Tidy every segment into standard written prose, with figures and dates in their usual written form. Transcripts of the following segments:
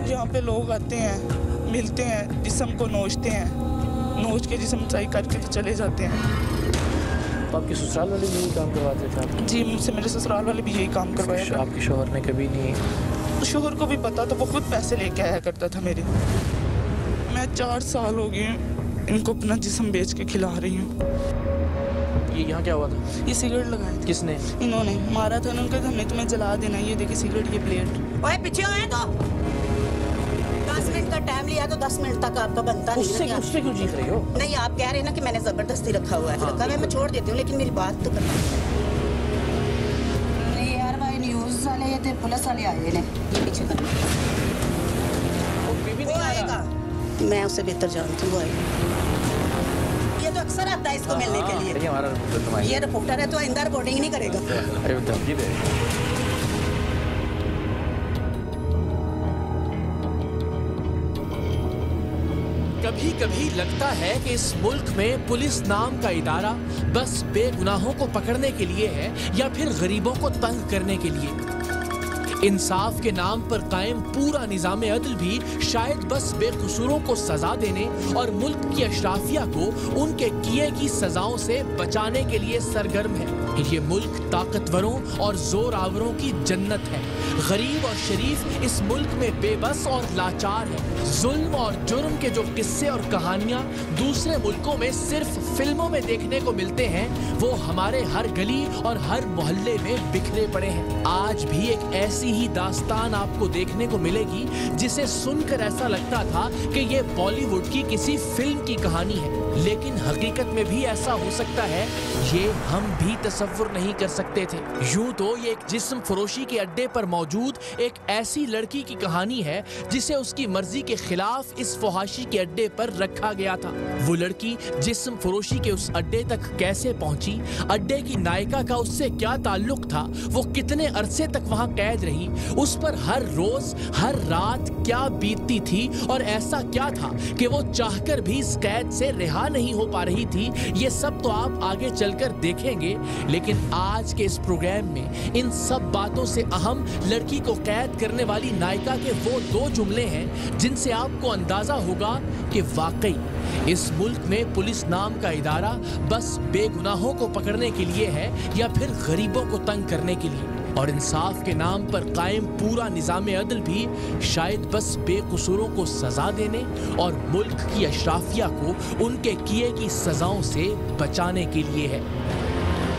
यहाँ पे लोग आते हैं, मिलते हैं, जिस्म को नोचते हैं, नोच के जिस्म ट्राई करके तो चले जाते हैं। तो आपके ससुराल वाले भी यही काम करवाते थे आप? जी, मुझसे मेरे ससुराल वाले भी यही काम करवाया। आपके शौहर ने कभी नहीं? शोहर को भी पता था, वो खुद पैसे लेके आया करता था मेरे। मैं 4 साल हो गए इनको अपना जिस्म बेच के खिला रही हूँ। ये यहाँ क्या हुआ था? ये सिगरेट लगाई थी। किसने? इन्होंने मारा था, उन्होंने कहा हमने तुम्हें जला देना। ये देखिए सिगरेट, ये प्लेट। ओए पीछे आए तो 10 मिनट का टाइम लिया तो 10 मिनट तक आपका बनता नहीं। उससे क्यों चीख रही हो? नहीं, आप कह रहे हैं ना कि मैंने जबरदस्ती रखा हुआ है। रखा है, मैं छोड़ देती हूँ, लेकिन मेरी बात तो करना। नहीं यार भाई, न्यूज़ वाले ये थे, पुलिस वाले आए ने। ये पीछे कर। वो आएगा, मैं उससे बेहतर जानती हूँ। ये तो अक्सर आता है इसको मिलने के लिए। ये रिपोर्टर है तो आइंदा रिपोर्टिंग नहीं करेगा। अरे धमकी दे। कभी कभी लगता है कि इस मुल्क में पुलिस नाम का इदारा बस बेगुनाहों को पकड़ने के लिए है या फिर गरीबों को तंग करने के लिए। इंसाफ के नाम पर कायम पूरा निजाम अदल भी शायद बस बेकसूरों को सजा देने और मुल्क की अशराफिया को उनके किए की सजाओं से बचाने के लिए सरगर्म है। ये मुल्क ताकतवरों और जोरावरों की जन्नत है। गरीब और शरीफ इस मुल्क में बेबस और लाचार है। जुल्म और जुर्म के जो किस्से और कहानियां दूसरे मुल्कों में सिर्फ फिल्मों में देखने को मिलते हैं, वो हमारे हर गली और हर मोहल्ले में बिखरे पड़े हैं। आज भी एक ऐसी ही दास्तान आपको देखने को मिलेगी जिसे सुनकर ऐसा लगता था कि ये बॉलीवुड की किसी फिल्म की कहानी है, लेकिन हकीकत में भी ऐसा हो सकता है, ये हम भी तसव्वुर नहीं कर सकते थे। यूं तो ये एक जिस्म फरोशी के अड्डे पर मौजूद एक ऐसी लड़की की कहानी है जिसे उसकी मर्जी के खिलाफ इस फहाशी के अड्डे पर रखा गया था। वो लड़की जिस्म फरोशी के उस अड्डे तक कैसे पहुंची, अड्डे की नायिका का उससे क्या ताल्लुक था, वो कितने अरसे तक वहां कैद रही, उस पर हर रोज हर रात क्या बीतती थी और ऐसा क्या था कि वो चाहकर भी इस कैद से रिहा नहीं हो पा रही थी, ये सब तो आप आगे चलकर देखेंगे। लेकिन आज के इस प्रोग्राम में इन सब बातों से अहम लड़की को कैद करने वाली नायिका के वो 2 जुमले हैं जिनसे आपको अंदाजा होगा कि वाकई इस मुल्क में पुलिस नाम का इदारा बस बेगुनाहों को पकड़ने के लिए है या फिर गरीबों को तंग करने के लिए, और इंसाफ के नाम पर कायम पूरा निजाम अदल भी शायद बस बेकसूरों को सजा देने और मुल्क की अशराफिया को उनके किए की सजाओं से बचाने के लिए है।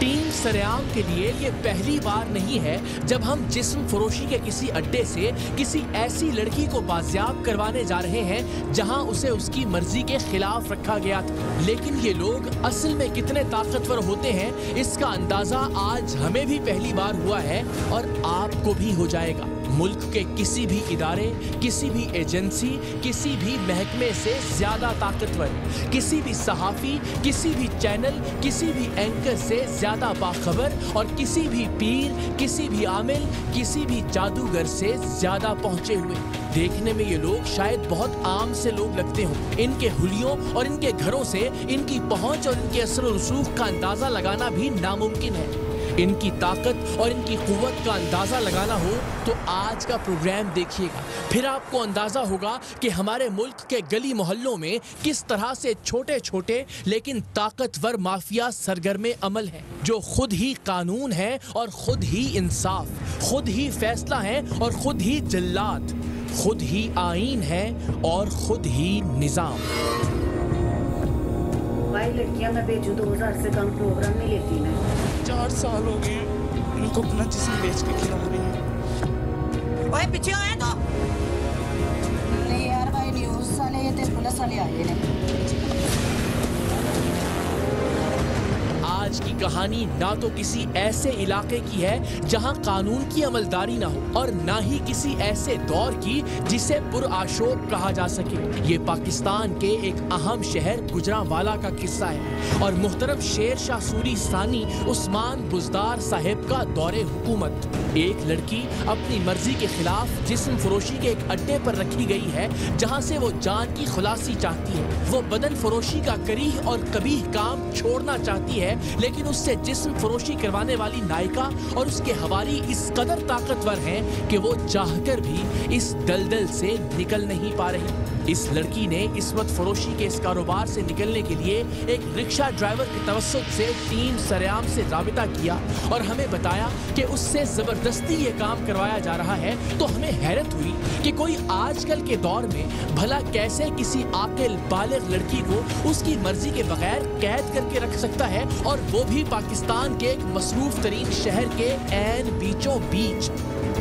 टीम सरेआम के लिए ये पहली बार नहीं है जब हम जिस्म फरोशी के किसी अड्डे से किसी ऐसी लड़की को बाजियाब करवाने जा रहे हैं जहां उसे उसकी मर्जी के खिलाफ रखा गया था। लेकिन ये लोग असल में कितने ताकतवर होते हैं, इसका अंदाजा आज हमें भी पहली बार हुआ है और आपको भी हो जाएगा। मुल्क के किसी भी इदारे, किसी भी एजेंसी, किसी भी महकमे से ज्यादा ताकतवर, किसी भी सहाफी, किसी भी चैनल, किसी भी एंकर से ज्यादा बाखबर और किसी भी पीर, किसी भी आमिल, किसी भी जादूगर से ज्यादा पहुंचे हुए। देखने में ये लोग शायद बहुत आम से लोग लगते हों, इनके हुलियों और इनके घरों से इनकी पहुंच और इनके असर और रसूख का अंदाजा लगाना भी नामुमकिन है। इनकी ताकत और इनकी कुव्वत का अंदाजा लगाना हो तो आज का प्रोग्राम देखिएगा, फिर आपको अंदाजा होगा कि हमारे मुल्क के गली मोहल्लों में किस तरह से छोटे छोटे लेकिन ताकतवर माफिया सरगर्मे अमल हैं, जो खुद ही कानून है और खुद ही इंसाफ, खुद ही फैसला है और खुद ही जल्लाद, खुद ही आईन है और खुद ही निजाम। भाई लड़कियां मैं भेजूं 2000 से कम प्रोग्राम नहीं लेती मैं। 4 साल हो गए इनको अपना जिस्म बेच के खिला रही हूँ। ओए पीछे आए तो नहीं यार भाई, न्यूज़ वाले ये थे, पुलिस वाले आए ने। आज की कहानी ना तो किसी ऐसे इलाके की है जहां कानून की अमलदारी ना हो और ना ही किसी ऐसे दौर की जिसे पुरआशोक कहा जा सके। ये पाकिस्तान के एक अहम शहर गुजरांवाला का किस्सा है और मुहतरम शेर शाह सूरी सानी उस्मान बुज़दार साहिब का दौरे हुकूमत। एक लड़की अपनी मर्जी के खिलाफ जिस्म फरोशी के एक अड्डे पर रखी गई है जहां से वो जान की खुलासी चाहती है। वो बदन फरोशी का करीह और कबीह काम छोड़ना चाहती है, लेकिन उससे जिस्म फरोशी करवाने वाली नायिका और उसके हवारी इस कदर ताकतवर हैं कि वो चाहकर भी इस दलदल से निकल नहीं पा रही। इस लड़की ने इस्मत फरोशी के इस कारोबार से निकलने के लिए एक रिक्शा ड्राइवर के तवस्सुत से टीम सरेआम से राबिता किया और हमें बताया कि उससे जबरदस्ती ये काम करवाया जा रहा है। तो हमें हैरत हुई कि कोई आजकल के दौर में भला कैसे किसी आकिल बालिग लड़की को उसकी मर्जी के बगैर कैद करके रख सकता है, और वो भी पाकिस्तान के एक मसरूफ तरीन शहर के ऐन बीचों बीच।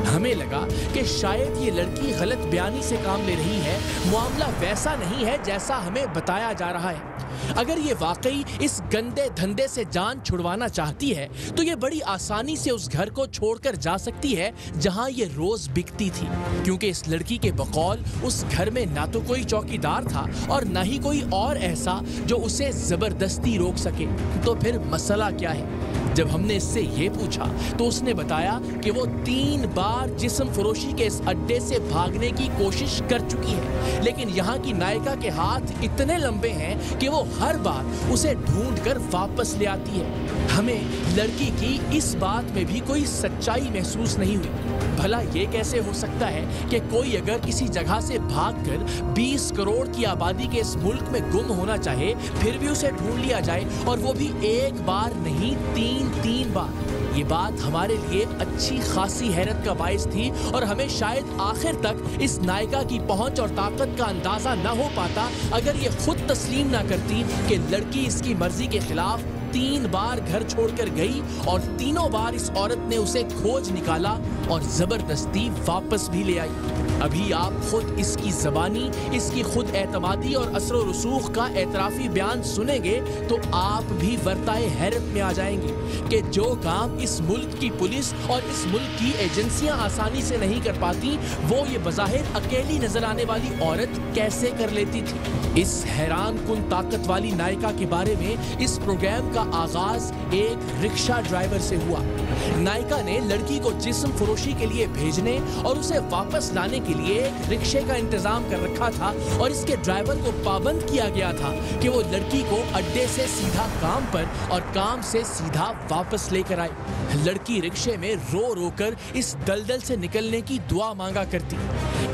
हमें लगा कि शायद ये लड़की गलत बयानी से काम ले रही है, मामला वैसा नहीं है जैसा हमें बताया जा रहा है। अगर ये वाकई इस गंदे धंधे से जान छुड़वाना चाहती है तो ये बड़ी आसानी से उस घर को छोड़कर जा सकती है जहां ये रोज बिकती थी, क्योंकि इस लड़की के बकौल उस घर में ना तो कोई चौकीदार था और ना ही कोई और ऐसा जो उसे जबरदस्ती रोक सके। तो फिर मसला क्या है? जब हमने इससे ये पूछा तो उसने बताया कि वो 3 बार जिस्म फरोशी के इस अड्डे से भागने की कोशिश कर चुकी है, लेकिन यहाँ की नायिका के हाथ इतने लंबे हैं कि वो हर बार उसे ढूंढकर वापस ले आती है। हमें लड़की की इस बात में भी कोई सच्चाई महसूस नहीं हुई। भला ये कैसे हो सकता है कि कोई अगर किसी जगह से भागकर 20 करोड़ की आबादी के इस मुल्क में गुम होना चाहे फिर भी उसे ढूंढ लिया जाए, और वो भी एक बार नहीं 3 बार। ये बात हमारे लिए अच्छी खासी हैरत का बाइस थी और हमें शायद आखिर तक इस नायिका की पहुंच और ताकत का अंदाजा न हो पाता अगर ये खुद तस्लीम ना करती कि लड़की इसकी मर्जी के खिलाफ 3 बार घर छोड़कर गई और तीनों बार इस औरत ने उसे खोज निकाला और जबरदस्ती वापस भी ले आई। अभी आप खुद इसकी ज़बानी, इसकी खुद एतमादी और असर व रसूख का एतराफ़ी बयान सुनेंगे तो आप भी वर्ताए हैरत में आ जाएंगे कि जो काम इस मुल्क की पुलिस और इस मुल्क की एजेंसियां आसानी से नहीं कर पाती, वो ये बज़ाहिर अकेली नजर आने वाली औरत कैसे कर लेती थी। इस हैरान कुन ताकत वाली नायिका के बारे में इस प्रोग्राम का आगाज एक रिक्शा ड्राइवर से हुआ। नायिका ने लड़की को जिस्म फरोशी के लिए भेजने और उसे वापस लाने के लिए एक रिक्शे का इंतजाम कर रखा था और इसके ड्राइवर को पाबंद किया गया था कि वो लड़की को अड्डे से सीधा काम पर और काम से सीधा वापस लेकर आए। लड़की रिक्शे में रो रो कर इस दलदल से निकलने की दुआ मांगा करती।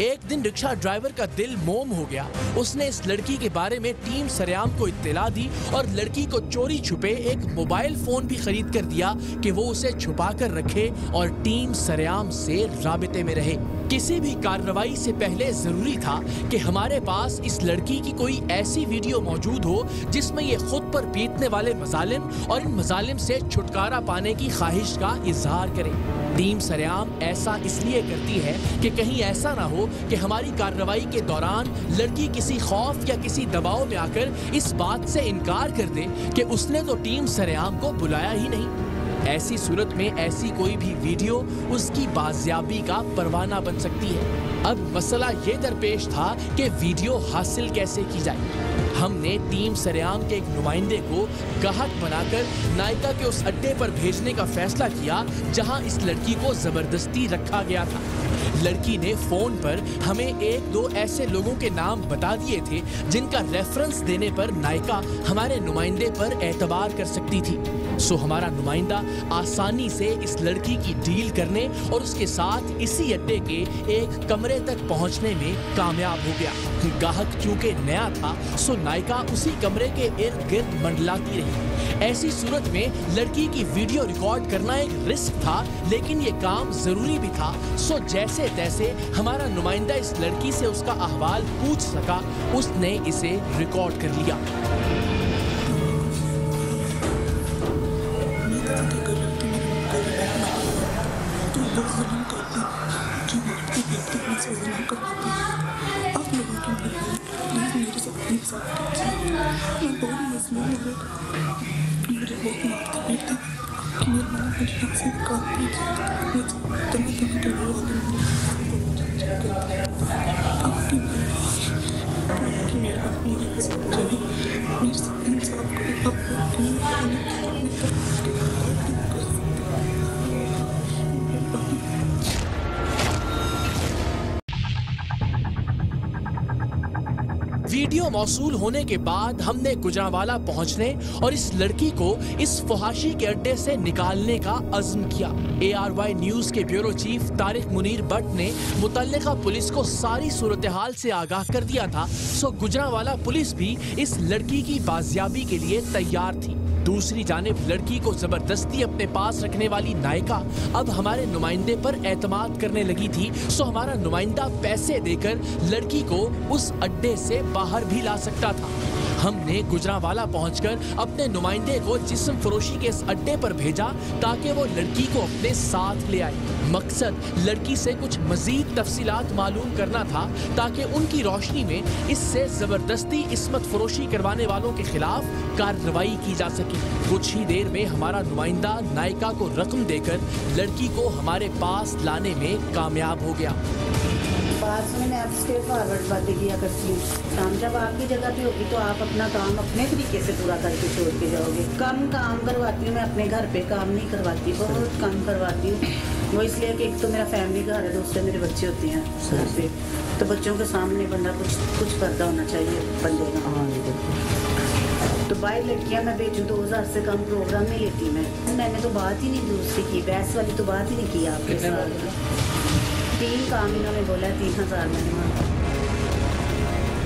एक दिन रिक्शा ड्राइवर का दिल मोम हो गया। उसने इस लड़की के बारे में टीम सरेआम को इत्तला दी और लड़की को चोरी छुपे एक मोबाइल फोन भी खरीद कर दिया कि वो उसे छुपा कर रखे और टीम सरेआम से राबिते में रहे। किसी भी कार्रवाई से पहले जरूरी था कि हमारे पास इस लड़की की कोई ऐसी वीडियो मौजूद हो जिसमें ये खुद पर बीतने वाले मजालिम और इन मजालिम से छुटकारा पाने की ख्वाहिश का इजहार करे। टीम सरेआम ऐसा इसलिए करती है कि कहीं ऐसा ना हो कि हमारी कार्रवाई के दौरान लड़की किसी खौफ या किसी दबाव में आकर इस बात से इनकार कर दे कि उसने तो टीम सरेआम को बुलाया ही नहीं। ऐसी सूरत में ऐसी कोई भी वीडियो उसकी बाजियाबी का परवाना बन सकती है। अब मसला ये दरपेश था कि वीडियो हासिल कैसे की जाए। हमने टीम सरेआम के एक नुमाइंदे को गाहक बनाकर नायिका के उस अड्डे पर भेजने का फैसला किया जहां इस लड़की को जबरदस्ती रखा गया था। लड़की ने फोन पर हमें 1-2 ऐसे लोगों के नाम बता दिए थे जिनका रेफरेंस देने पर नायिका हमारे नुमाइंदे पर एतबार कर सकती थी। सो हमारा नुमाइंदा आसानी से इस लड़की की डील करने और उसके साथ इसी अड्डे के एक कमरे तक पहुंचने में कामयाब हो गया। गाहक चूंकि नया था सो नायिका उसी कमरे के इर्द गिर्द मंडलाती रही। ऐसी सूरत में लड़की की वीडियो रिकॉर्ड करना एक रिस्क था, लेकिन ये काम जरूरी भी था। सो जैसे तैसे हमारा नुमाइंदा इस लड़की से उसका अहवाल पूछ सका। उसने इसे रिकॉर्ड कर लिया। वीडियो मौसूल होने के बाद हमने गुजरांवाला पहुंचने और इस लड़की को इस फहाशी के अड्डे से निकालने का अज़्म किया। ARY न्यूज के ब्यूरो चीफ तारिक मुनीर भट्ट ने मुतल्लिका पुलिस को सारी सूरत हाल से आगाह कर दिया था। सो गुजरांवाला पुलिस भी इस लड़की की बाजियाबी के लिए तैयार थी। दूसरी जानिब लड़की को जबरदस्ती अपने पास रखने वाली नायिका अब हमारे नुमाइंदे पर एतमाद करने लगी थी। सो हमारा नुमाइंदा पैसे देकर लड़की को उस अड्डे से बाहर भी ला सकता था। हमने गुजरांवाला पहुंचकर अपने नुमाइंदे को जिस्म फरोशी के इस अड्डे पर भेजा ताकि वो लड़की को अपने साथ ले आए। मकसद लड़की से कुछ मजीद तफसीलात मालूम करना था ताकि उनकी रोशनी में इससे जबरदस्ती इस्मत फरोशी करवाने वालों के खिलाफ कार्रवाई की जा सके। कुछ ही देर में हमारा नुमाइंदा नायिका को रकम देकर लड़की को हमारे पास लाने में कामयाब हो गया। बात में मैं आप स्ट्रेट फॉरवर्ड बातें किया करती हूँ। काम जब आपकी जगह पे होगी तो आप अपना काम अपने तरीके से पूरा करके छोड़ के जाओगे। कम काम करवाती हूँ मैं, अपने घर पे काम नहीं करवाती, बहुत कम करवाती हूँ। वो इसलिए कि एक तो मेरा फैमिली घर है, दूसरे मेरे बच्चे होते हैं घर पे, तो बच्चों के सामने बंदा कुछ करता होना चाहिए बंदे का। तो 22 लड़कियाँ मैं बेचूँ 2000 से कम प्रोग्राम नहीं लेती मैंने तो बात ही नहीं दूसरी की, बहस वाली तो बात ही नहीं की आपके साथ। 3 काम इन्होंने बोला, 3000 मैंने मांगा।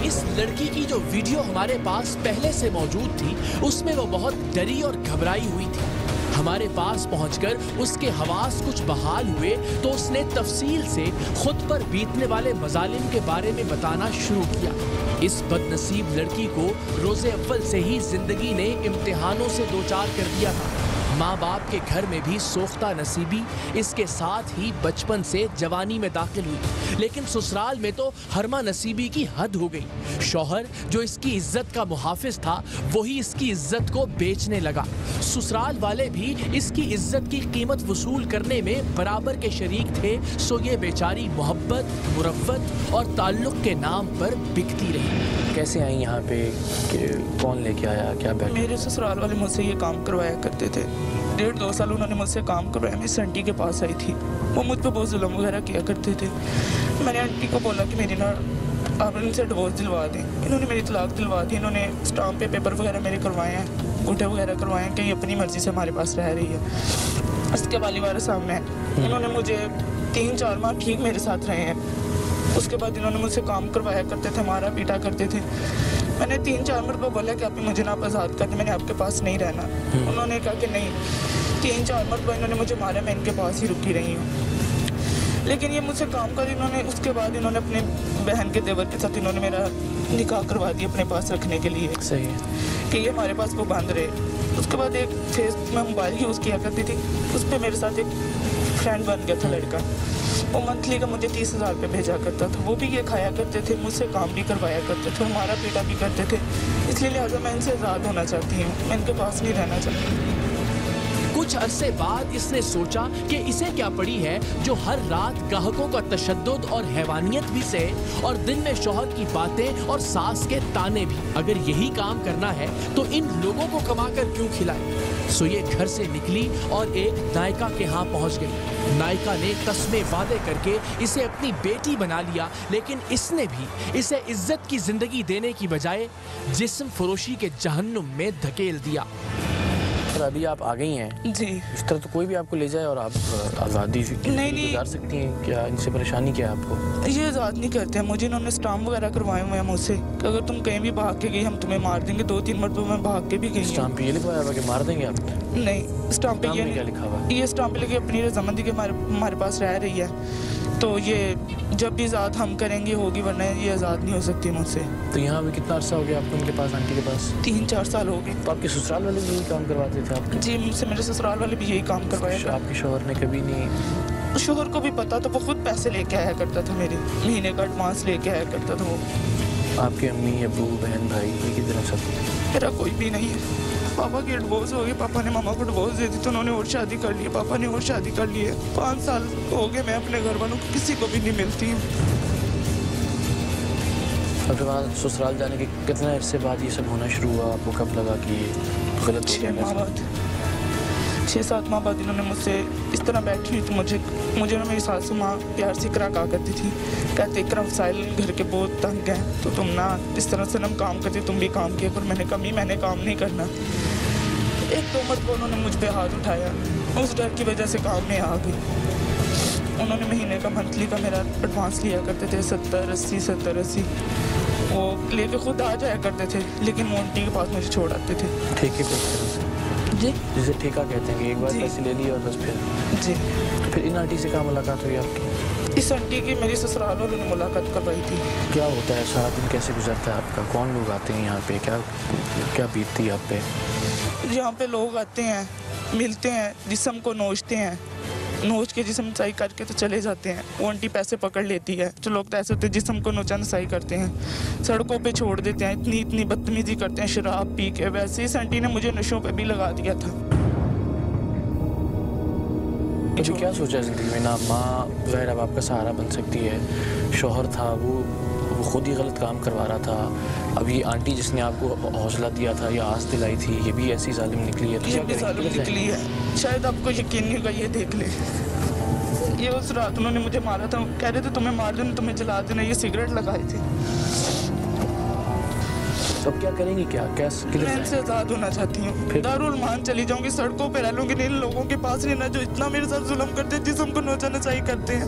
इस लड़की की जो वीडियो हमारे पास पहले से मौजूद थी उसमें वो बहुत डरी और घबराई हुई थी। हमारे पास पहुंचकर उसके हवास कुछ बहाल हुए तो उसने तफसील से खुद पर बीतने वाले मजालिम के बारे में बताना शुरू किया। इस बदनसीब लड़की को रोजे अव्वल से ही जिंदगी ने इम्तिहानों से दो चार कर दिया था। माँ बाप के घर में भी सोख्ता नसीबी, इसके साथ ही बचपन से जवानी में दाखिल हुई, लेकिन ससुराल में तो हरमा नसीबी की हद हो गई। शौहर जो इसकी इज्जत का मुहाफिज था वही इसकी इज्जत को बेचने लगा। ससुराल वाले भी इसकी इज्जत की कीमत वसूल करने में बराबर के शरीक थे। सो ये बेचारी मोहब्बत, मुरव्वत और ताल्लुक के नाम पर बिकती रही। कैसे आई यहाँ पे, कौन लेके आया, क्या बैठ? मेरे ससुराल वाले मुझसे ये काम करवाया करते थे। 1.5-2 साल उन्होंने मुझसे काम करवाया। मैं आंटी के पास आई थी, वो मुझ पर बहुत जुल्म वगैरह किया करते थे। मैंने आंटी को बोला कि मेरी ना आप इनसे डिवोर्स दिलवा दें। इन्होंने मेरी तलाक दिलवा दी। इन्होंने स्टाम्प पे पेपर वगैरह मेरे करवाए हैं, अंगूठे वगैरह करवाए हैं कि ये अपनी मर्जी से हमारे पास रह रही है। इसके वाली वाले सामने है। इन्होंने मुझे 3-4 माह ठीक मेरे साथ रहे हैं। उसके बाद इन्होंने मुझसे काम करवाया करते थे, मारा पीटा करते थे। मैंने 3-4 मरतबा बोला कि आप मुझे ना आज़ाद कर दें, मैंने आपके पास नहीं रहना। उन्होंने कहा कि नहीं। 3-4 मरतबा इन्होंने मुझे मारा, मैं इनके पास ही रुकी रही हूँ। लेकिन ये मुझसे काम कर, इन्होंने उसके बाद इन्होंने अपने बहन के देवर के साथ इन्होंने मेरा निकाह करवा दिया अपने पास रखने के लिए। सही है कि ये हमारे पास वो बांध रहे। उसके बाद एक फेस में मोबाइल यूज़ किया करती थी, उस पर मेरे साथ एक फ्रेंड बन गया था लड़का। वो मंथली का मुझे 30,000 रुपये भेजा करता था। वो भी ये खाया करते थे, मुझसे काम भी करवाया करते थे, हमारा पीटा भी करते थे। इसलिए लिहाजा मैं इनसे आज़ाद होना चाहती हूँ, मैं इनके पास नहीं रहना चाहती। कुछ अरसे बाद इसने सोचा कि इसे क्या पड़ी है जो हर रात ग्राहकों का तशद्दुद और हैवानियत भी सहे और दिन में शौहर की बातें और सास के ताने भी। अगर यही काम करना है तो इन लोगों को कमाकर क्यों खिलाए। सो ये घर से निकली और एक नायिका के यहाँ पहुँच गई। नायिका ने कस्में वादे करके इसे अपनी बेटी बना लिया, लेकिन इसने भी इसे इज्जत की जिंदगी देने की बजाय जिस्म फरोशी के जहन्नुम में धकेल दिया। पर अभी आप आ गई हैं जी। इस तरह तो कोई भी आपको ले जाए और आप आज़ादी नहीं गुजार सकती हैं क्या? इनसे परेशानी क्या है आपको? ये आज़ाद नहीं करते हैं मुझे। इन्होंने स्टाम्प वगैरह करवाए हुए हैं मुझसे कि अगर तुम कहीं भी भाग के गई हम तुम्हें मार देंगे। 2-3 मरतबा मैं भाग के भी गई। स्टाम्प पे ये लिखवाया हुआ कि मार देंगे आप? नहीं, स्टाम्प पे क्या लिखा हुआ? ये स्टाम्प पे लेके अपनी रजामंदी के हमारे पास रह रही है, तो ये जब भी आज़ाद हम करेंगे होगी, वरना ये आज़ाद नहीं हो सकती मुझसे। तो यहाँ भी कितना अर्सा हो गया आपको उनके पास, आंटी के पास? 3-4 साल हो गए। तो आपके ससुराल वाले भी यही काम करवाते थे आपके? जी, मुझसे मेरे ससुराल वाले भी यही काम करवाया था। आपके शौहर ने कभी नहीं? शौहर को भी पता था, वो खुद पैसे लेके आया करता था, मेरे महीने का एडवांस लेके आया करता था वो। आपके अम्मी, अब्बू, बहन, भाई की तरह सब? मेरा कोई भी नहीं है। पापा की डिवोर्स हो गई, पापा ने मामा को डिवोर्स दे दी तो उन्होंने और शादी कर ली। पापा ने और शादी कर ली है। 5 साल हो गए मैं अपने घर वालों को किसी को भी नहीं मिलती हूँ। और फिर वहाँ ससुराल जाने के कितने अरसे बाद ये सब होना शुरू हुआ? आपको कब लगा कि गलत हो गया? 6 माह बाद 6-7 माह बाद इन्होंने मुझसे इस तरह बैठी हुई तो मुझे ना मेरी सासू माँ प्यार से इकरा कहा करती थी, कहते इकरा वसाइल घर के बहुत तंग हैं तो तुम ना इस तरह से हम काम करते तुम भी काम किया। पर मैंने कहा मैंने काम नहीं करना। 1-2 मरतबा उन्होंने मुझ पर हाथ उठाया, उस डर की वजह से काम में आ गई। उन्होंने महीने का मंथली का मेरा एडवांस लिया करते थे 70-80 वो लेके खुद आ जाया करते थे, लेकिन वो आंटी के पास मुझे छोड़ आते थे। ठेके पे जी जिसे ठेका कहते हैं कि एक बार जी। पैसे ले लिए और बस फिर जी। तो फिर इन आंटी से कहाँ मुलाकात हुई आपकी? इस आंटी की मेरी ससुराल वालों ने मुलाकात करवाई थी। क्या होता है सारा दिन, कैसे गुजरता है आपका? कौन लोग आते हैं यहाँ पे? क्या बीतती है आप पे? यहाँ पे लोग आते हैं, मिलते हैं, जिस्म को नोचते हैं, नोच के जिस्म सही करके तो चले जाते हैं। वो आंटी पैसे पकड़ लेती है। जो लोग तो ऐसे होते हैं जिस्म को नोचा नसाई करते हैं, सड़कों पे छोड़ देते हैं, इतनी बदतमीजी करते हैं शराब पी के। वैसे इस आंटी ने मुझे नशों पे भी लगा दिया था। मुझे क्या सोचा जिंदगी में ना माँ ज़ाहिर अब आपका सहारा बन सकती है, शौहर था वो खुद ही गलत काम करवा रहा था, अब ये आंटी जिसने आपको हौसला दिया था या आस दिलाई थी ये भी ऐसी जालिम निकली है। तो ये क्या भी करेंगे? जालिम निकली है, शायद आपको यकीन नहीं होगा, ये देख ले। ये उस रात उन्होंने मुझे मारा था, कह रहे थे तुम्हें मार देना, तुम्हें जला देना, ये सिगरेट लगाए थे। तो अब क्या करेंगे? क्या मैं इनसे आज़ाद होना चाहती हूँ, दारुल मान चली जाऊंगी, सड़कों पे रह लूंगी, इन लोगों के पास नहीं ना जो इतना मेरे साथ जुल्म करते हैं, जिस्म को नोचा नचाई करते हैं।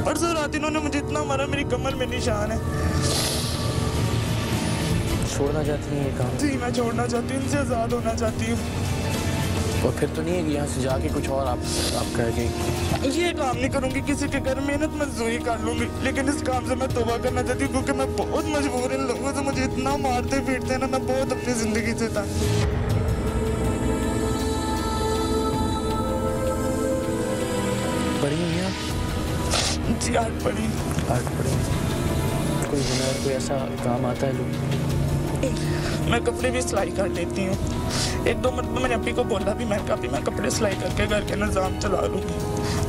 परसों रात इन्होंने मुझे इतना मारा, मेरी कमर में निशान है। छोड़ना चाहती हैं ये काम? जी मैं छोड़ना चाहती हूँ, इनसे आज़ाद होना चाहती हूँ। और फिर तो नहीं है कि यहाँ से जाके कुछ और आप कह के ये काम नहीं करूंगी, किसी के घर मेहनत मजदूरी कर लूंगी, लेकिन इस काम से मैं तौबा करना चाहती हूँ क्योंकि मैं बहुत मजबूर इन लोगों से, मुझे इतना मारते पीटते हैं ना, मैं बहुत अपनी जिंदगी से तंग। पढ़ी हुई हैं आप? जी 8 पढ़ी। 8 पढ़ी। कोई हुनर, कोई ऐसा काम आता है लोग? मैं कपड़े भी सिलाई कर लेती हूँ। 1-2 मरतबा मैंने अपनी को बोला भी, मैं कभी मैं कपड़े सिलाई करके घर के निज़ाम चला लूँगी।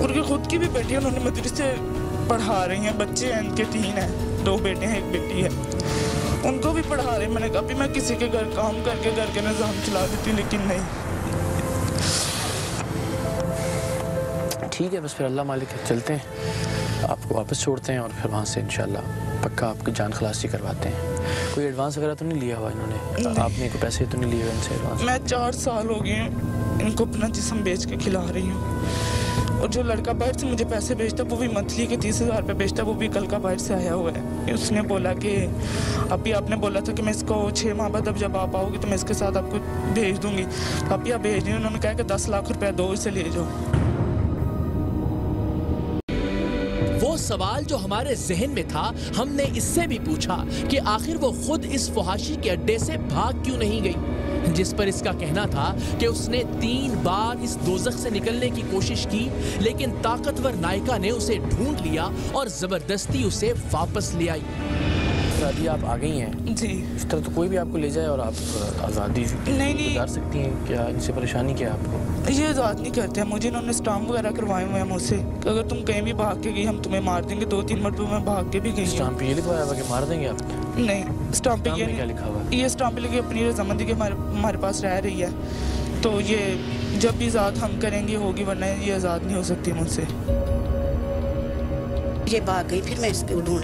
उनकी खुद की भी बेटी है, उन्होंने मदरसे पढ़ा रही हैं, बच्चे हैं इनके 3 हैं, 2 बेटे हैं 1 बेटी है, उनको भी पढ़ा रहे हैं। मैंने कहा मैं किसी के घर काम करके घर के निज़ाम चला देती हूँ, लेकिन नहीं। ठीक है, बस फिर अल्लाह मालिक है, चलते हैं, आपको वापस छोड़ते हैं और फिर वहाँ से इंशाल्लाह पक्का आपकी जान खलासी करवाते हैं। कोई एडवांस वगैरह तो नहीं लिया हुआ इन्होंने? आपने कोई पैसे तो नहीं लिए हुए इनसे एडवांस? मैं 4 साल हो गए इनको अपना जिस्म बेच के खिला रही हूँ, और जो लड़का बाहर से मुझे पैसे भेजता वो भी मंथली के 30,000 रुपये भेजता, वो भी कल का बाहर से आया हुआ है। उसने बोला कि अभी आपने बोला था कि मैं इसको 6 माह बाद अब जब आप आओगे तो मैं इसके साथ आपको भेज दूँगी, अभी आप भेज रही। उन्होंने कहा कि 10 लाख रुपया दो, इसे ले जाओ। वो सवाल जो हमारे जहन में था, हमने इससे भी पूछा कि आखिर वो खुद इस फहाशी के अड्डे से भाग क्यों नहीं गई, जिस पर इसका कहना था कि उसने 3 बार इस दोज़ख से निकलने की कोशिश की, लेकिन ताकतवर नायिका ने उसे ढूंढ लिया और जबरदस्ती उसे वापस ले आई। अभी आप आ गई हैं जी। इस तरह तो कोई भी आपको ले जाए और आप आज़ादी नहीं गुजार सकती हैं क्या? इनसे परेशानी क्या है आपको? ये आज़ाद नहीं करते हैं मुझे, इन्होंने स्टाम्प वगैरह करवाए हुए हैं मुझसे कि अगर तुम कहीं भी भाग के गई हम तुम्हें मार देंगे। 2-3 मरतबा मैं भाग के भी गई हूँ। स्टाम्प पे ये लिखवाया हुआ कि मार देंगे आप? नहीं, स्टाम्प पे स्टाम्प में क्या लिखा हुआ है? ये स्टाम्प पे लिखी अपनी रजामंदी के हमारे पास रह रही है, तो ये जब भी आज़ाद हम करेंगे होगी, वरना ये आज़ाद नहीं हो सकती मुझसे। ये भाग गई, फिर मैं इसको ढूंढ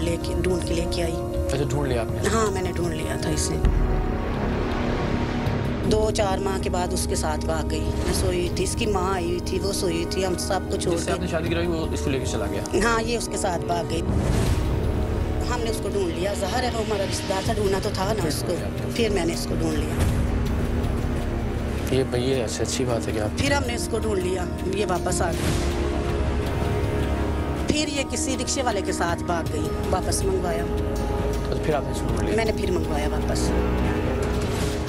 के लेके आई। अच्छा, ढूंढ लिया आपने? हाँ मैंने ढूंढ लिया था इसे। 2-4 माह के बाद उसके साथ भाग गई। मैं सोई हुई थी, इसकी माँ आई हुई थी, वो सोई हुई थी, हम सबको छोड़ जिससे आपने के। शादी कराई वो इसको लेके चला गया? हाँ ये उसके साथ भाग गई। हमने उसको ढूंढ लिया, ज़ाहिर है वो हमारा रिश्तेदार था, ढूंढना तो था ना उसको। फिर मैंने इसको ढूंढ लिया। ये भैया अच्छी बात है कि आप। फिर हमने इसको ढूंढ लिया, ये वापस आ गई। फिर ये किसी रिक्शे वाले के साथ भाग गई, वापस मंगवाया। तो फिर आपने इसको ढूंढ लिया? मैंने फिर मंगवाया वापस।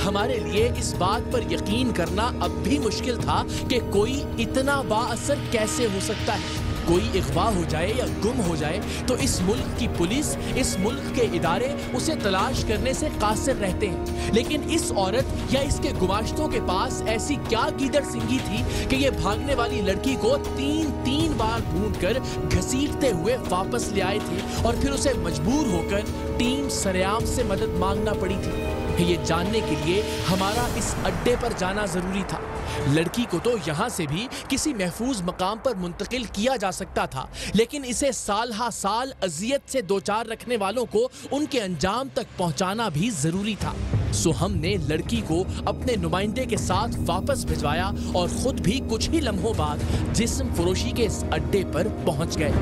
हमारे लिए इस बात पर यकीन करना अब भी मुश्किल था कि कोई इतना बाअसर कैसे हो सकता है। कोई अगवा हो जाए या गुम हो जाए तो इस मुल्क की पुलिस, इस मुल्क के इदारे उसे तलाश करने से कासिर रहते हैं, लेकिन इस औरत या इसके गुमाश्तों के पास ऐसी क्या गीदड़ सिंगी थी कि ये भागने वाली लड़की को 3 बार ढूंढकर घसीटते हुए वापस ले आए थे और फिर उसे मजबूर होकर टीम सरेआम से मदद मांगना पड़ी थी। ये जानने के लिए हमारा इस अड्डे पर जाना जरूरी था। लड़की को तो यहाँ से भी किसी महफूज मकाम पर मुंतकिल किया जा सकता था, लेकिन इसे साल हा साल अजियत से दो चार रखने वालों को उनके अंजाम तक पहुँचाना भी जरूरी था। सो हमने लड़की को अपने नुमाइंदे के साथ वापस भिजवाया और खुद भी कुछ ही लम्हों बाद जिस्म फरोशी के इस अड्डे पर पहुँच गए।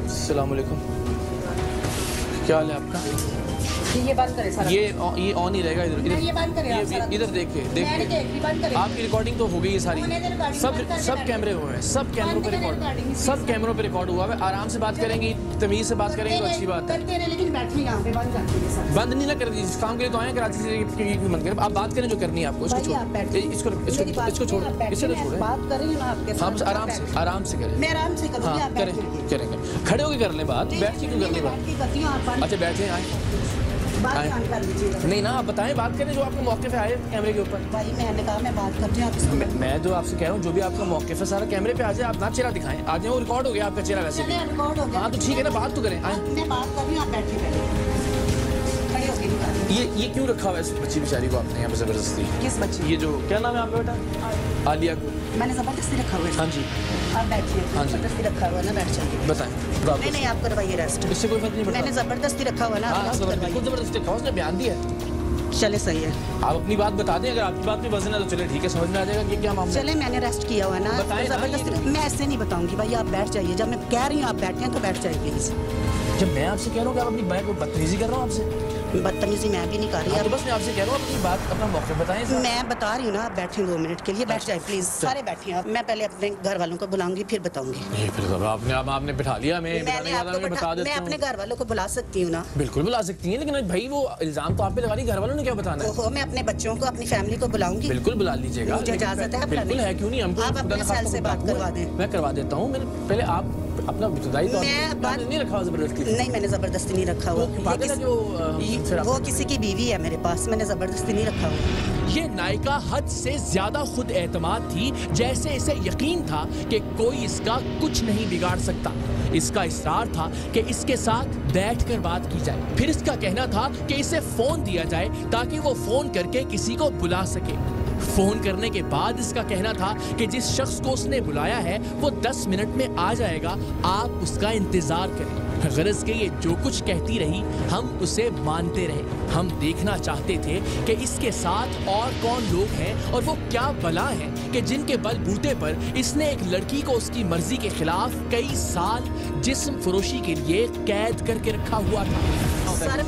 अस्सलाम वालेकुम, क्या हाल है आपका? ये बंद करें सारा। ये ऑन ही रहेगा। इधर ये बंद करें आप सारा। इधर देखिए बंद करें। आपकी रिकॉर्डिंग तो हो गई है सारी, सब कैमरे हुए हैं, सब कैमरों पे रिकॉर्ड, सब कैमरों पे रिकॉर्ड हुआ है। आराम से बात करेंगे, तमीज से बात करेंगे तो अच्छी बात है। लेकिन बैठिए यहाँ पे बंद कर दीजिए। बंद नहीं ना कर दीजिए, काम के लिए तो आए कराची से बंद करें। आप बात करें जो करनी है आपको। इसको छोड़ो, इसे तो छोड़ो, बात करेंगे ना आपके साथ। आराम से करें। मैं आराम से करूँगी, आप करेंगे। खड़े होकर कर लें बात, बैठ के क्यों करनी बात? अच्छा बैठे आए नहीं ना, आप बताएं, बात करें जो आपको मौके पे आए कैमरे के ऊपर। भाई मैंने कहा मैं बात करती हूँ। मैं जो आपसे कह रहा हूँ, जो भी आपका मौके पे सारा कैमरे पे आ जाए, आप ना चेहरा दिखाएं। आ जाए, वो रिकॉर्ड हो गया आपका चेहरा वैसे भी। हाँ तो ठीक है ना, बात तो करें। मैं बात कर रही हूँ, आप बैठिए। ये क्यों रखा हुआ है इस बच्ची बेचारी को आपने यहाँ पे जबरदस्ती? किस बच्ची? ये जो क्या नाम है आपका बेटा? आलिया को मैंने जबरदस्ती रखा हुआ है। हाँ जी, आप बैठिए। हाँ जी, जबरदस्ती रखा हुआ है ना, बैठ जाइए। बताएं। नहीं आप करवाइए रेस्ट। इससे कोई फर्क नहीं पड़ता। मैंने जबरदस्ती रखा हुआ ना, बिल्कुल जबरदस्ती रखा, उसने बयान दिया। चले सही है, आप अपनी बात बता दें, अगर आपकी बात में वजन है तो चले ठीक है, समझ में आ जाएगा कि क्या मामला। चले मैंने रेस्ट किया हुआ ना, जबरदस्ती। मैं ऐसे नहीं बताऊंगी भाई, आप बैठ जाइए। जब मैं कह रही हूँ आप बैठे हैं तो बैठ जाइए प्लीज। जब मैं आपसे कह रहा हूँ कि आप अपनी बात को बदतमीजी कर रहा हूँ आपसे। बदतमीजी मैं भी नहीं कर रही। तो बस मैं आपसे कह रहा हूँ अपनी बात अपना मौके बताएं। मैं बता रही हूँ ना, आप बैठे 2 मिनट के लिए, बैठ जाए प्लीज। सारे बैठे हैं। मैं पहले अपने घर वालों को बुलाऊंगी फिर बताऊंगी। फिर आपने बिठा लिया, मैं अपने घर वालों को बुला सकती हूँ ना। बिल्कुल बुला सकती हैं, लेकिन भाई वो इल्जाम तो आप पे लगा रही, घर वालों ने क्या बताना है? मैं अपने बच्चों को, अपनी फैमिली को बुलाऊंगी। बिल्कुल बुला लीजिएगा, मुझे इजाजत है। बिल्कुल है, क्यों नहीं? हमको आप अपने सेल से बात करवा दें। मैं करवा देता हूँ। पहले आप अपना इब्तदाई तौर पे नहीं रखा जबरदस्ती? नहीं मैंने जबरदस्ती नहीं रखा हुआ। वो किसी की बीवी है मेरे पास, मैंने जबरदस्ती नहीं रखा हुआ। ये नायिका हद से ज्यादा खुद एतमाद थी, जैसे इसे यकीन था कि कोई इसका कुछ नहीं बिगाड़ सकता। इसका इसरार था कि इसके साथ बैठकर बात की जाए। फिर इसका कहना था कि इसे फोन दिया जाए ताकि वो फोन करके किसी को बुला सके। फोन करने के बाद इसका कहना था कि जिस शख्स को उसने बुलाया है वो 10 मिनट में आ जाएगा, आप उसका इंतजार करें। गरज के ये जो कुछ कहती रही हम उसे मानते रहे। हम देखना चाहते थे कि इसके साथ और कौन लोग हैं और वो क्या बला है कि जिनके बलबूते पर इसने एक लड़की को उसकी मर्जी के खिलाफ कई साल जिस्म फरोशी के लिए कैद करके रखा हुआ था। सर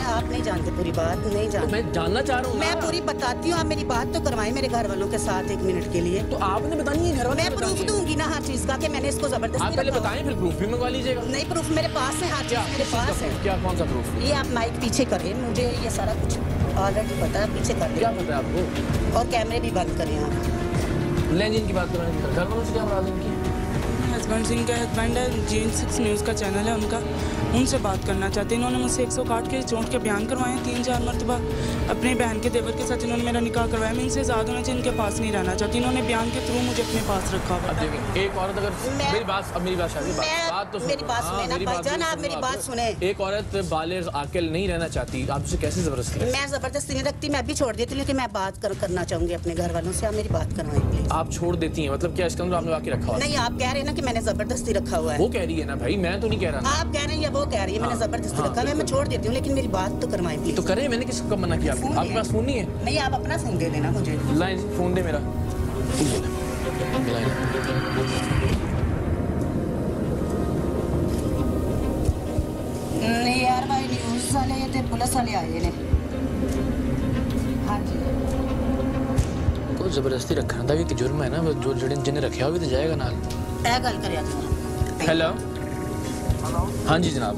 आप नहीं जानते पूरी बात, नहीं जानते। तो मैं जानना चाह रहा हूँ। मैं पूरी बताती हूँ, आप मेरी बात तो करवाएं मेरे घर वालों के साथ 1 मिनट के लिए। तो आपने बतानी है घर वालों? मैं प्रूफ दूंगी ना हर चीज का कि मैंने इसको जबरदस्ती। आप पहले बताएं, फिर प्रूफ भी मंगवा लीजिएगा। नहीं प्रूफ मेरे पास है, हर चीज मेरे पास है। क्या कौन सा प्रूफ? ये आप माइक पीछे करें, मुझे ये सारा कुछ ऑलरेडी पता है, पीछे कर क्या पता है आपको? और कैमरे भी बंद करें आप। लेंजिन की बात करें, घर वालों से क्या मुराद इनकी? हस्बैंड सिंह का हस्बैंड है, GN6 न्यूज़ का चैनल है उनका, उनसे बात करना चाहते हैं। इन्होंने मुझसे 160 के चोट के बयान करवाए हैं 3-4 मरतबा। अपनी बहन के देवर के साथ इन्होंने मेरा निकाह करवाया। मैं इनसे आज़ाद होना चाहिए, इनके पास नहीं रहना चाहती। इन्होंने बयान के थ्रू मुझे अपने पास रखा हुआ है। एक औरत अगर मेरी बात तो मेरी बात सुने, आप मेरी बात सुने। एक औरत बालिग आकिल नहीं रहना चाहती, आप उसे कैसे जबरदस्ती? मैं जबरदस्ती नहीं रखती, मैं भी छोड़ देती हूँ, लेकिन मैं बात करना चाहूंगी अपने घर वालों से। आप मेरी बात करवाएं। आप छोड़ देती हैं मतलब क्या? इसका मतलब आपने वाकई रखा हुआ? नहीं, आप कह रहे हैं ना कि मैंने जबरदस्ती रखा हुआ है। वो कह रही है ना भाई, मैं तो नहीं कह रहा। आप कह रहे हैं या वो कह रही है मैंने जबरदस्ती रखा है। मैं छोड़ देती हूँ, लेकिन मेरी बात तो करवाएं प्लीज। तो करें, मैंने किसको मना किया? आपके पास फोन नहीं है? नहीं, आप अपना फोन दे देना मुझे। लाइन फोन दे मेरा। नहीं यार भाई, न्यूज़ वाले ते पुलिस वाले आए ने। हाँ जी, कोई जबरदस्ती रखना था कि जुर्म है ना, जो जिन्हें रखा हो भी तो जाएगा ना। क्या गल करिया? हेलो, हाँ जी जनाब।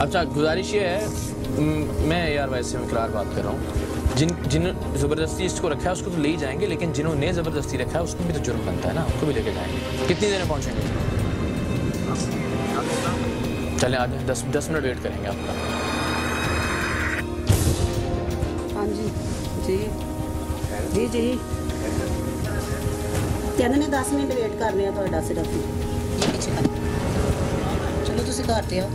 अच्छा, गुजारिश ये है, मैं यार वैसे में इकरार बात कर रहा हूँ, जिन ज़बरदस्ती इसको रखा है उसको तो ले ही जाएंगे, लेकिन जिन्होंने ज़बरदस्ती रखा है उसको भी तो जुर्म बनता है ना, उनको भी लेके जाएंगे। कितनी देर में पहुँचेंगे? चलें आ जाए, 10 मिनट वेट करेंगे आपका। हाँ जी जी जी जी कहते ने 10 मिनट वेट करने सिर्फ। चलो ਤੁਸੀਂ ਘਰ ਤੇ आओ।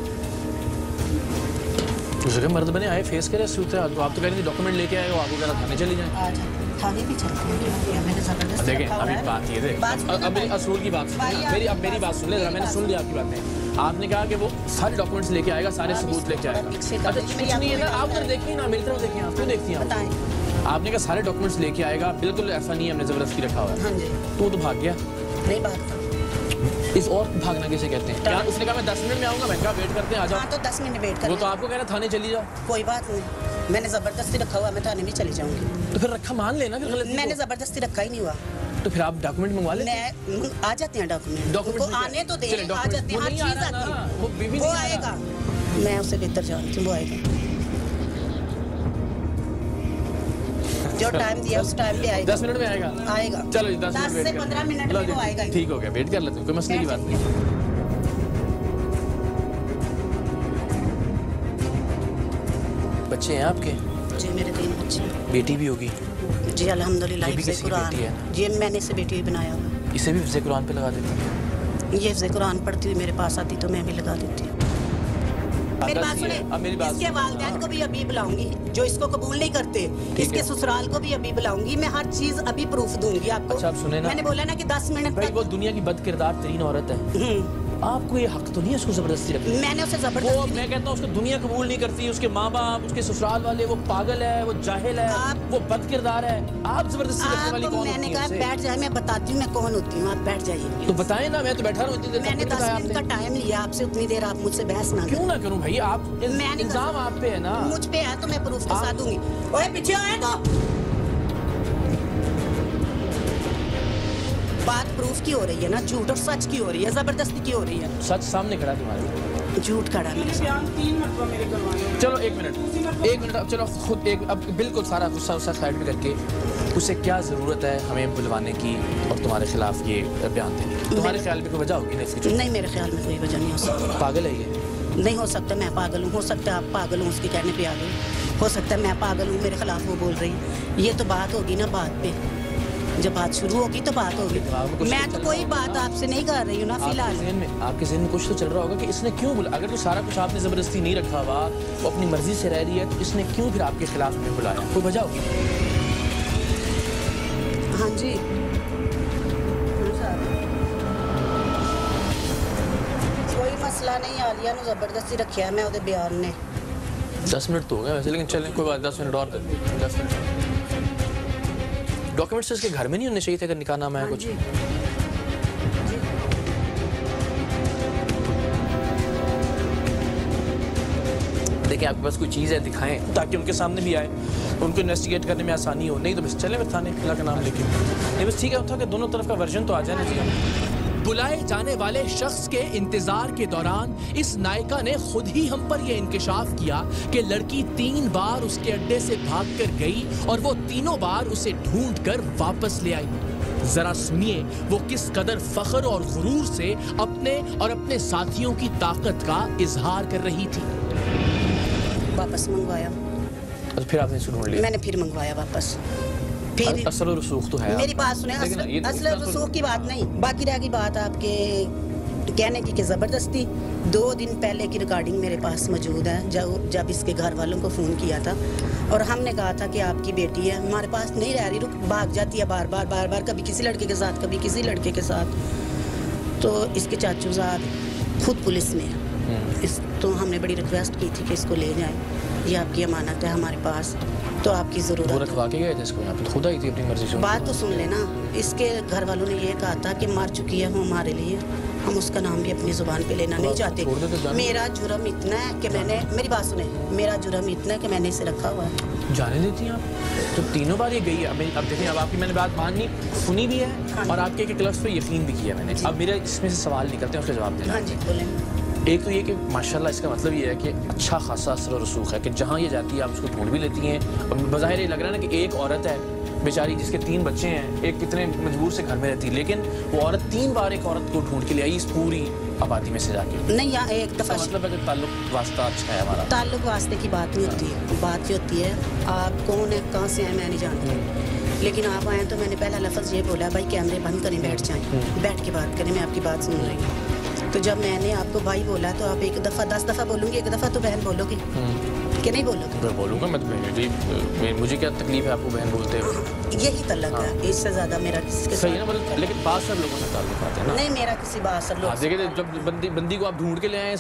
जगह मर्द बने आए फेस करे सूरत हाल को। आप तो कह रहे थे डॉक्यूमेंट लेके आए हो, आपको कह रहा थाने चली जाए। आज थाने भी चलते हैं, मैंने जबरदस्ती देखें रखा हुआ अभी है। बात ये अब मेरी असूल की बात भाई, सुनिए, अब मेरी बात सुन ले जरा, मैंने सुन लिया आपकी बातें। आपने कहा कि वो सारे डॉक्यूमेंट्स लेके आएगा, सारे सबूत लेके आएगा। अच्छा कुछ नहीं है ना, आप उधर देखिए ना, मेरी तरफ देखिए, आप क्यों देखती हैं? बताएं। आपने कहा सारे डॉक्यूमेंट्स लेके आएगा, बिल्कुल ऐसा नहीं है हमने जबरदस्ती रखा हुआ है। हाँ जी। तू तो भाग गया। नहीं भागता। इस और भागना किसे कहते हैं? क्या उसने कहा मैं 10 मिनट में आऊंगा, मैंने कहा वेट करते हैं, आ जाओ। हाँ तो 10 मिनट वेट कर। वो तो आपको कह रहा थाने चली जाओ। कोई बात नहीं, मैंने जबरदस्ती रखा हुआ, मैं थाने भी चली जाऊंगी। तो फिर रखा मान लेना फिर गलती मैंने को। जबरदस्ती रखा ही नहीं हुआ। तो फिर आप डॉक्यूमेंट मंगवा लेते हैं। आ जाते हैं डॉक्यूमेंट। डॉक्यूमेंट आने तो दे, आ जाते हैं, हर चीज आती है। वो बीवी वो नहीं आएगा, मैं उसे बेहतर जानती हूँ, वो आएगा। जो टाइम दिया उस टाइम पे आएगा। 10 मिनट में आएगा। आएगा। चलो जी 10 10 मिनट से 15 मिनट में वो आएगा। ठीक हो गया, वेट कर लेते हैं, कोई मसले की बात नहीं। बच्चे हैं आपके? जी मेरे 3 बच्चे हैं। बेटी भी होगी? जी अल्हम्दुलिल्लाह। ये भी हिफ्ज़े किसी की कुरान बेटी है? जी मैंने इसे बेटी बनाया हुआ। इसे भी हिफ्ज़े कुरान पे लगा देते हैं? ये हिफ्ज़े कुरान पढ़ती हुई मेरे पास आती तो मैं भी लगा देती। मेरी बात सुने, अब मेरी बात इसके वालिदैन को भी अभी बुलाऊंगी, जो इसको कबूल नहीं करते, इसके ससुराल को भी अभी बुलाऊंगी, मैं हर चीज अभी प्रूफ दूंगी आपको। अच्छा आप सुने ना, मैंने बोला ना कि 10 मिनट भाई तक। वो दुनिया की बद किरदार तरीन औरत है, आपको ये हक तो नहीं है उसको जबरदस्ती रखने। मैंने उसे वो जबरदस्ती मैं कहता हूँ उसको दुनिया कबूल नहीं करती, उसके माँ बाप, उसके ससुराल वाले, वो पागल है, वो जाहिल है, वो बद किरदार है, आप जबरदस्ती रखने वाली कौन मैंने होती कहा है? बैठ जाए, मैं बताती हूँ मैं कौन होती हूँ, आप बैठ जाइए। तो बताएं ना, मैं तो बैठा रहूँ इतनी देर। मैंने 10 मिनट का टाइम लिया आपसे, उतनी देर आप मुझसे बहस ना क्यों ना करूँ भाई, आप मैंने इल्जाम आप पे है ना। मुझ पे है तो मैं प्रूफ के साथ दूंगी। ओए पीछे आए तो बात प्रूफ की हो रही है ना, झूठ और सच की हो रही है, जबरदस्ती की हो रही है। सच सामने खड़ा है तुम्हारे, झूठ खड़ा है मेरे सामने। चलो एक मिनट अब चलो खुद एक अब बिल्कुल सारा गुस्सा उसा साइड में करके उसे क्या ज़रूरत है हमें बुलवाने की और तुम्हारे खिलाफ ये बयान देने की? तुम्हारे ख्याल में कोई वजह होगी ना इसकी? नहीं मेरे ख्याल में कोई वजह नहीं हो सकती। पागल है ये? नहीं हो सकता मैं पागल हूँ, हो सकता है आप पागल हूँ उसके कहने पे आ गई, हो सकता है मैं पागल हूँ मेरे खिलाफ वो बोल रही है। ये तो बात होगी ना, बात पे जब बात शुरू होगी तो बात होगी। मैं तो कोई बात आपसे नहीं कर रही हूँ ना फिलहाल। आपके ज़हन में कुछ तो चल रहा होगा कि इसने क्यों बुला, अगर तो सारा कुछ आपने ज़बरदस्ती नहीं रखा हुआ, वो अपनी मर्जी से रह रही है, तो इसने क्यों फिर आपके खिलाफ में बुलाया? कोई वजह होगी? हाँ जी कोई मसला नहीं, आलिया ने जबरदस्ती रखा मैं उहदे बयान ने। 10 मिनट तो हो गए वैसे, लेकिन चलें कोई बात, 10 मिनट और कर दें। 10 मिनट डॉक्यूमेंट्स इसके घर में नहीं होने चाहिए थे अगर निकाह नामा है कुछ? देखिए आपके पास कोई चीज़ है दिखाएं ताकि उनके सामने भी आए, उनको इन्वेस्टिगेट करने में आसानी हो। नहीं तो बस चले फिर थाने, अल्लाह का नाम लेके। नहीं बस ठीक है उठा के दोनों तरफ का वर्जन तो आ जाए ना। बुलाए जाने वाले शख्स के इंतजार के दौरान इस नायिका ने खुद ही हम पर यह इंकशाफ किया कि लड़की 3 बार उसके अड्डे से भागकर गई और वो तीनों बार उसे ढूंढकर वापस ले आई। जरा सुनिए वो किस कदर फख्र और गुरूर से अपने और अपने साथियों की ताकत का इजहार कर रही थी। वापस मंगवाया, तो फिर आपने इसे ढूंढ लिया? मैंने फिर मंगवाया वापस। फिर असल रसूख तो है। मेरी बात सुने, असल रसूख की बात नहीं, बाकी रह गई बात आपके कहने की कि ज़बरदस्ती। 2 दिन पहले की रिकॉर्डिंग मेरे पास मौजूद है, जब इसके घर वालों को फ़ोन किया था और हमने कहा था कि आपकी बेटी है, हमारे पास नहीं रह रही, रुक भाग जाती है बार बार, कभी किसी लड़के के साथ, कभी किसी लड़के के साथ। तो इसके चाचूज़ाद खुद पुलिस में है, तो हमने बड़ी रिक्वेस्ट की थी कि इसको ले जाएं, ये आपकी अमानत है हमारे पास, तो आपकी ज़रूरत है। रखवा के गए थे इसको यहाँ पे, खुद आई थी अपनी मर्जी से? बात तो सुन लेना, इसके घर वालों ने ये कहा था कि मर चुकी है वो हमारे लिए, हम उसका नाम भी अपनी ज़ुबान पे लेना नहीं चाहते। मेरा जुर्म इतना है कि मैंने, मेरी बात सुने, मेरा जुर्म इतना है कि मैंने इसे रखा हुआ है। जाने देती हैं आप? तो 3 बार ये गई है। अब देखिए अब आपकी मैंने बात माननी सुनी भी है और आपके एक लफ्ज़ पे यकीन भी किया मैंने। अब मेरे इसमें से सवाल निकलते हैं, उसका जवाब देना। हाँ जी बोलें। एक तो ये कि माशाल्लाह इसका मतलब ये है कि अच्छा खासा असर और रसूख है कि जहाँ ये जाती है आप उसको ढूंढ भी लेती हैं। और बज़ाहिर ये लग रहा है ना कि एक औरत है बेचारी जिसके 3 बच्चे हैं, एक कितने मजबूर से घर में रहती है, लेकिन वो औरत 3 बार एक औरत को ढूंढ के ले आई इस पूरी आबादी में से जाके। नहीं यहाँ एक दफ़ा मतलब है कि ताल्लुक वास्ता अच्छा है हमारा। ताल्लुक वास्ते की बात नहीं होती है, बात ये होती है आप कौन है, कहाँ से आए मैं नहीं जानती, लेकिन आप आए तो मैंने पहला लफ्ज़ ये बोला भाई कैमरे बंद करें, बैठ जाएं, बैठ के बात करें, मैं आपकी बात सुन रही हूँ। तो जब मैंने आपको भाई बोला तो आप एक दफ़ा 10 दफ़ा बोलूँगी, एक दफ़ा तो बहन बोलोगे कि नहीं बोलोगे? मैं बोलूँगा, मैं तो मुझे क्या तकलीफ है आपको बहन बोलते हो? यही तलक है, इससे ज़्यादा मेरा किसी के सही है साथ ना, मतलब लेकिन बासर लोगों से ताल्लुक आते हैं ना। नहीं, मेरा किसी बासर लोग देखिए जब बंदी को आप ढूंढ के ले आए,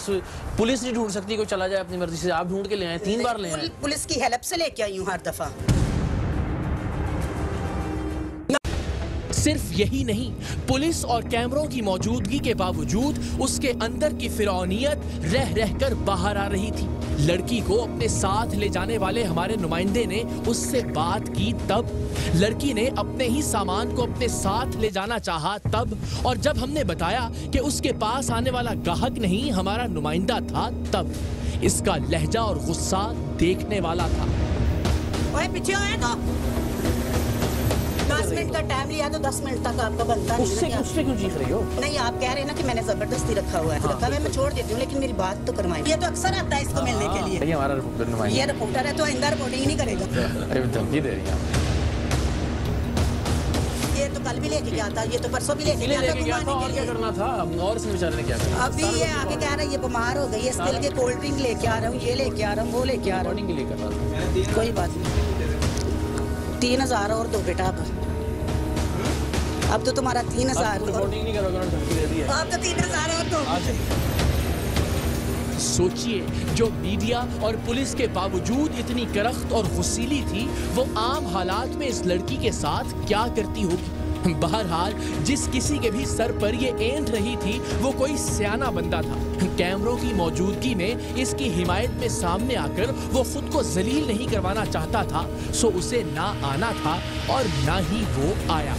पुलिस नहीं ढूंढ सकती, कोई चला जाए अपनी मर्जी से, आप ढूंढ के ले आए, 3 बार ले आए। पुलिस की हेल्प से लेके आई हूँ हर दफ़ा। सिर्फ यही नहीं, पुलिस और कैमरों की मौजूदगी के बावजूद उसके अंदर की फिरौनियत रह रहकर बाहर आ रही थी। लड़की को अपने साथ ले जाने वाले हमारे नुमाइंदे ने उससे बात की तब, लड़की ने अपने ही सामान को अपने साथ ले जाना चाहा तब, और जब हमने बताया कि उसके पास आने वाला ग्राहक नहीं हमारा नुमाइंदा था तब, इसका लहजा और गुस्सा देखने वाला था। ओए पीछे आया तो 10 मिनट का टाइम लिया तो 10 मिनट तक आपका बनता नहीं। उससे क्यों चीख रही हो? नहीं, आप कह रहे हैं ना कि मैंने जबरदस्ती रखा हुआ है। रखा है, मैं छोड़ देती हूँ, लेकिन मेरी बात तो करवाएं। ये तो अक्सर आता है इसको मिलने के लिए। ये हमारा नुमाइंदा, ये रिपोर्टर है तो आइंदा रिपोर्टिंग ही नहीं करेगा। अरे धमकी दे रही है। ये तो कल भी लेके गया था, ये तो परसों भी लेके गया था। और क्या करना था? और इस बेचारे ने क्या करना? अभी ये आके कह रहा है ये बीमार हो गई है, इसके लिए कोल्ड ड्रिंक लेके आ रहा हूँ, ये लेके आ रहा हूँ, वो लेके आ रहा हूँ। के लिए करना था। कोई बात नहीं, 3000 और दो बेटा। अब तो तुम्हारा 3000 रिपोर्टिंग नहीं करोगे, धमकी दे दी है। अब तो 3000 और दो। सोचिए, जो मीडिया और पुलिस के बावजूद इतनी करख्त और गुस्सीली थी, वो आम हालात में इस लड़की के साथ क्या करती होगी। बहरहाल जिस किसी के भी सर पर ये ऐंठ रही थी वो कोई सियाना बंदा था। कैमरों की मौजूदगी में इसकी हिमायत में सामने आकर वो खुद को जलील नहीं करवाना चाहता था, सो उसे ना आना था और ना ही वो आया।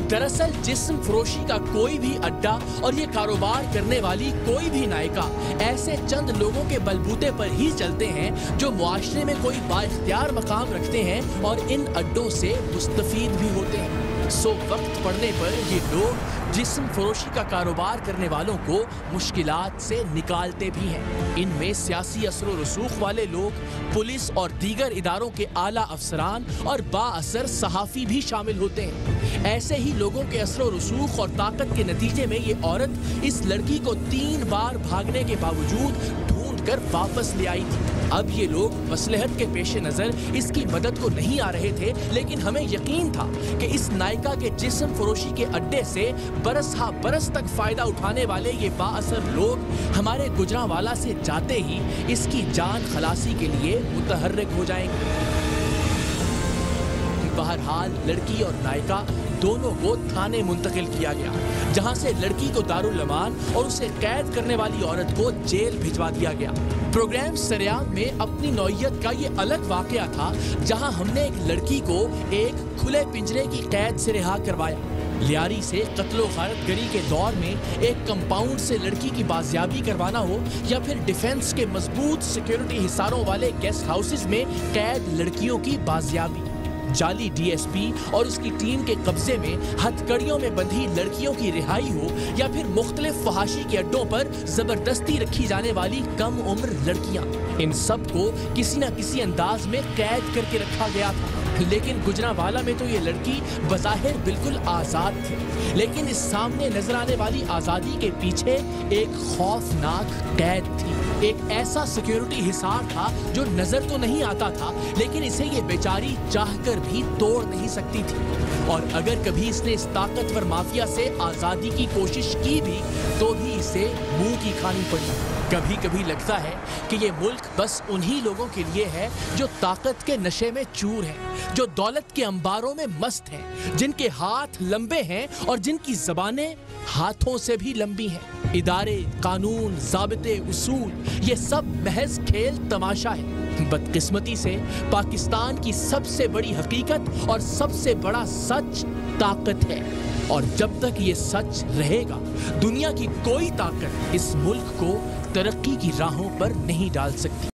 दरअसल जिस्म फरोशी का कोई भी अड्डा और ये कारोबार करने वाली कोई भी नायिका ऐसे चंद लोगों के बलबूते पर ही चलते हैं जो मुआशरे में कोई बाइख्तियार मकाम रखते हैं और इन अड्डों से मुस्तफीद भी होते हैं। सो वक्त पड़ने पर ये लोग जिस्म फरोशी का कारोबार करने वालों को मुश्किलात से निकालते भी हैं। इनमें सियासी असर व रसूख वाले लोग, पुलिस और दीगर इदारों के आला अफसरान और बाअसर सहाफ़ी भी शामिल होते हैं। ऐसे ही लोगों के असर व रसूख और ताकत के नतीजे में ये औरत इस लड़की को 3 बार भागने के बावजूद ढूंढ कर वापस ले आई थी। अब ये लोग मसलहत के पेश नज़र इसकी मदद को नहीं आ रहे थे, लेकिन हमें यकीन था कि इस नायिका के जिस्म फरोशी के अड्डे से बरस हा बरस तक फायदा उठाने वाले ये बाअसर लोग हमारे गुजरांवाला से जाते ही इसकी जान खलासी के लिए मुतहर्रिक हो जाएंगे। बहरहाल लड़की और नायिका दोनों को थाने मुंतकिल किया गया, जहां से लड़की को दारुल अमान और उसे कैद करने वाली औरत को जेल भिजवा दिया गया। प्रोग्राम सरेआम में अपनी नौइयत का ये अलग वाकया था, जहां हमने एक लड़की को एक खुले पिंजरे की कैद से रिहा करवाया। लियारी से कत्लो गारतगरी के दौर में एक कंपाउंड से लड़की की बाजियाबी करवाना हो या फिर डिफेंस के मजबूत सिक्योरिटी हिसारों वाले गेस्ट हाउसेस में कैद लड़कियों की बाजियाबी, जाली डीएसपी और उसकी टीम के कब्जे में हथकड़ियों में बंधी लड़कियों की रिहाई हो या फिर मुख्तलिफ फहाशी के अड्डों पर जबरदस्ती रखी जाने वाली कम उम्र लड़कियां, इन सब को किसी न किसी अंदाज में कैद करके रखा गया था। लेकिन गुजरांवाला में तो ये लड़की बज़ाहिर बिल्कुल आजाद थी, लेकिन इस सामने नजर आने वाली आजादी के पीछे एक खौफनाक कैद थी। एक ऐसा सिक्योरिटी हिसार था जो नजर तो नहीं आता था, लेकिन इसे ये बेचारी चाहकर भी तोड़ नहीं सकती थी। और अगर कभी इसने इस ताकतवर माफिया से आजादी की कोशिश की भी तो भी इसे मुंह की खानी पड़ी। कभी कभी लगता है कि ये मुल्क बस उन्हीं लोगों के लिए है जो ताकत के नशे में चूर हैं, जो दौलत के अंबारों में मस्त हैं, जिनके हाथ लंबे हैं और जिनकी ज़बानें हाथों से भी लंबी हैं। इदारे, कानून, ज़ाबिते, उसूल, ये सब महज खेल तमाशा है। बदकिस्मती से पाकिस्तान की सबसे बड़ी हकीकत और सबसे बड़ा सच ताकत है, और जब तक ये सच रहेगा दुनिया की कोई ताकत इस मुल्क को तरक्की की राहों पर नहीं डाल सकती।